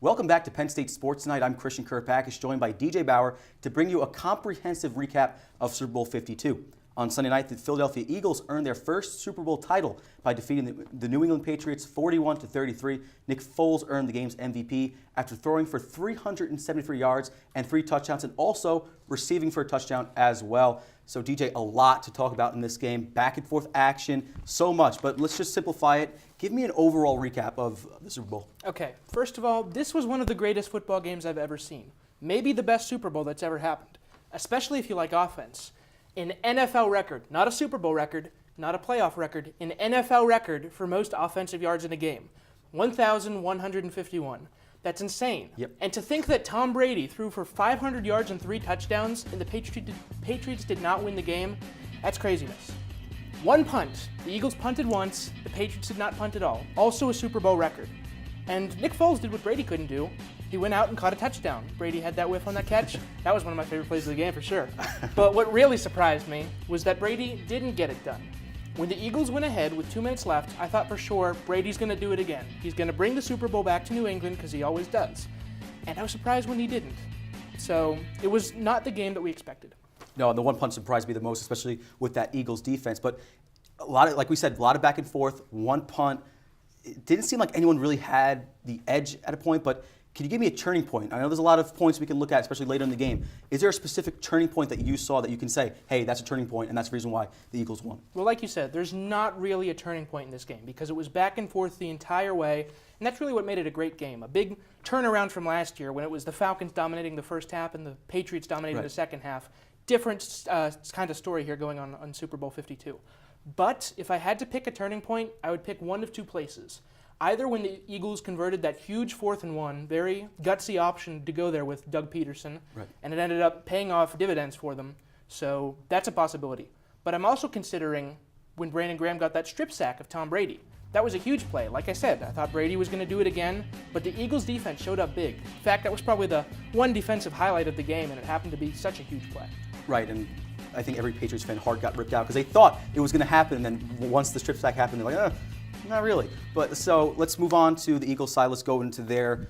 Welcome back to Penn State Sports Night. I'm Christian Kouroupakis, joined by DJ Bauer to bring you a comprehensive recap of Super Bowl 52. On Sunday night, the Philadelphia Eagles earned their first Super Bowl title by defeating the New England Patriots 41-33. Nick Foles earned the game's MVP after throwing for 373 yards and 3 touchdowns, and also receiving for a touchdown as well. So, DJ, a lot to talk about in this game. Back and forth action, so much. But let's just simplify it. Give me an overall recap of the Super Bowl. Okay, first of all, this was one of the greatest football games I've ever seen. Maybe the best Super Bowl that's ever happened, especially if you like offense. An NFL record, not a Super Bowl record, not a playoff record, an NFL record for most offensive yards in a game. 1,151. That's insane. Yep. And to think that Tom Brady threw for 500 yards and 3 touchdowns and the Patriots did not win the game, that's craziness. One punt. The Eagles punted once, the Patriots did not punt at all. Also a Super Bowl record. And Nick Foles did what Brady couldn't do. He went out and caught a touchdown. Brady had that whiff on that catch. That was one of my favorite plays of the game for sure. But what really surprised me was that Brady didn't get it done. When the Eagles went ahead with 2 minutes left, I thought for sure Brady's going to do it again. He's going to bring the Super Bowl back to New England because he always does. And I was surprised when he didn't. So it was not the game that we expected. No, and the one punch surprised me the most, especially with that Eagles defense. But a lot of, like we said, a lot of back and forth, one punt. It didn't seem like anyone really had the edge at a point, but can you give me a turning point? I know there's a lot of points we can look at, especially later in the game. Is there a specific turning point that you saw that you can say, hey, that's a turning point, and that's the reason why the Eagles won? Well, like you said, there's not really a turning point in this game because it was back and forth the entire way, and that's really what made it a great game. A big turnaround from last year when it was the Falcons dominating the first half and the Patriots dominating the second half. Different kind of story here going on Super Bowl 52. But if I had to pick a turning point, I would pick one of 2 places. Either when the Eagles converted that huge 4th and 1, very gutsy option to go there with Doug Peterson, and it ended up paying off dividends for them. So that's a possibility. But I'm also considering when Brandon Graham got that strip sack of Tom Brady. That was a huge play. Like I said, I thought Brady was going to do it again, but the Eagles' defense showed up big. In fact, that was probably the one defensive highlight of the game, and it happened to be such a huge play. Right, and I think every Patriots fan heart got ripped out because they thought it was going to happen, and then once the strip sack happened, they're like, not really. But so let's move on to the Eagles side. Let's go into their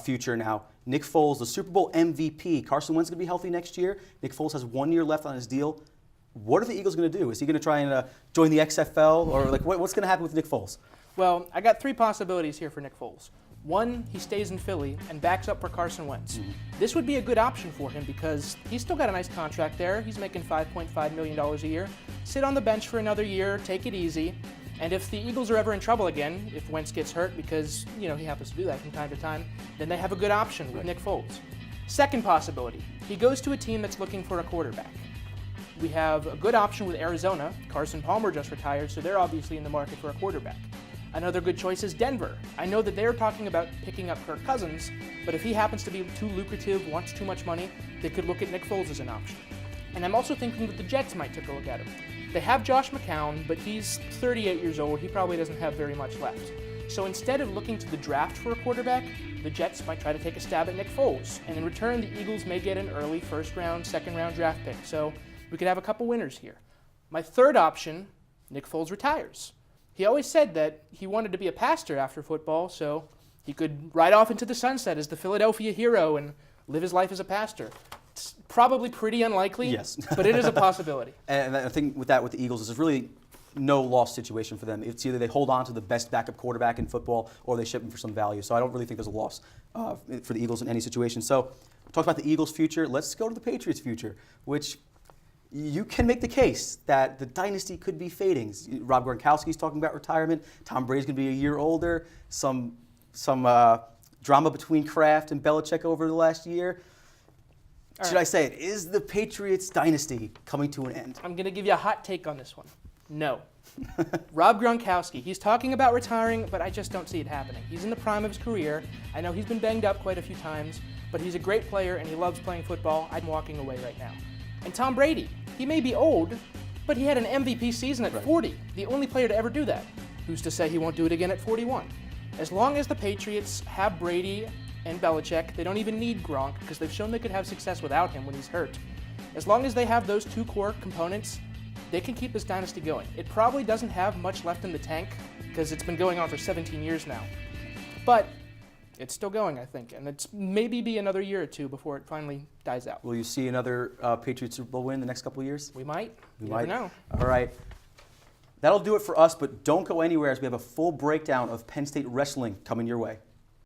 future now. Nick Foles, the Super Bowl MVP. Carson Wentz going to be healthy next year. Nick Foles has 1 year left on his deal. What are the Eagles going to do? Is he going to try and join the XFL? Or like what's going to happen with Nick Foles? Well, I got 3 possibilities here for Nick Foles. 1, he stays in Philly and backs up for Carson Wentz. This would be a good option for him because he's still got a nice contract there. He's making $5.5 million a year. Sit on the bench for another year, take it easy. And if the Eagles are ever in trouble again, if Wentz gets hurt, because he happens to do that from time to time, then they have a good option with Nick Foles. Second possibility, he goes to a team that's looking for a quarterback. We have a good option with Arizona. Carson Palmer just retired, so they're obviously in the market for a quarterback. Another good choice is Denver. I know that they're talking about picking up Kirk Cousins, but if he happens to be too lucrative, wants too much money, they could look at Nick Foles as an option. And I'm also thinking that the Jets might take a look at him. They have Josh McCown, but he's 38 years old. He probably doesn't have very much left. So instead of looking to the draft for a quarterback, the Jets might try to take a stab at Nick Foles. And in return, the Eagles may get an early first-round, second-round draft pick. So we could have a couple winners here. My third option, Nick Foles retires. He always said that he wanted to be a pastor after football, so he could ride off into the sunset as the Philadelphia hero and live his life as a pastor. It's probably pretty unlikely, yes. But it is a possibility. And the thing with the Eagles is there's really no loss situation for them. It's either they hold on to the best backup quarterback in football or they ship him for some value. So I don't really think there's a loss for the Eagles in any situation. So talk about the Eagles' future. Let's go to the Patriots' future, which you can make the case that the dynasty could be fading. Rob Gronkowski's talking about retirement. Tom Brady's going to be a year older. Some drama between Kraft and Belichick over the last year. Should I say it? Is the Patriots dynasty coming to an end? I'm going to give you a hot take on this one. No. Rob Gronkowski, he's talking about retiring, but I just don't see it happening. He's in the prime of his career. I know he's been banged up quite a few times, but he's a great player and he loves playing football. I'm walking away right now. And Tom Brady, he may be old, but he had an MVP season at 40. The only player to ever do that. Who's to say he won't do it again at 41? As long as the Patriots have Brady and Belichick, they don't even need Gronk because they've shown they could have success without him when he's hurt. As long as they have those 2 core components, they can keep this dynasty going. It probably doesn't have much left in the tank because it's been going on for 17 years now. But It's still going, I think, and it's maybe be another year or two before it finally dies out. Will you see another Patriots Super Bowl win the next couple of years? We might. We You might. never know. All right. That'll do it for us, but don't go anywhere as we have a full breakdown of Penn State wrestling coming your way.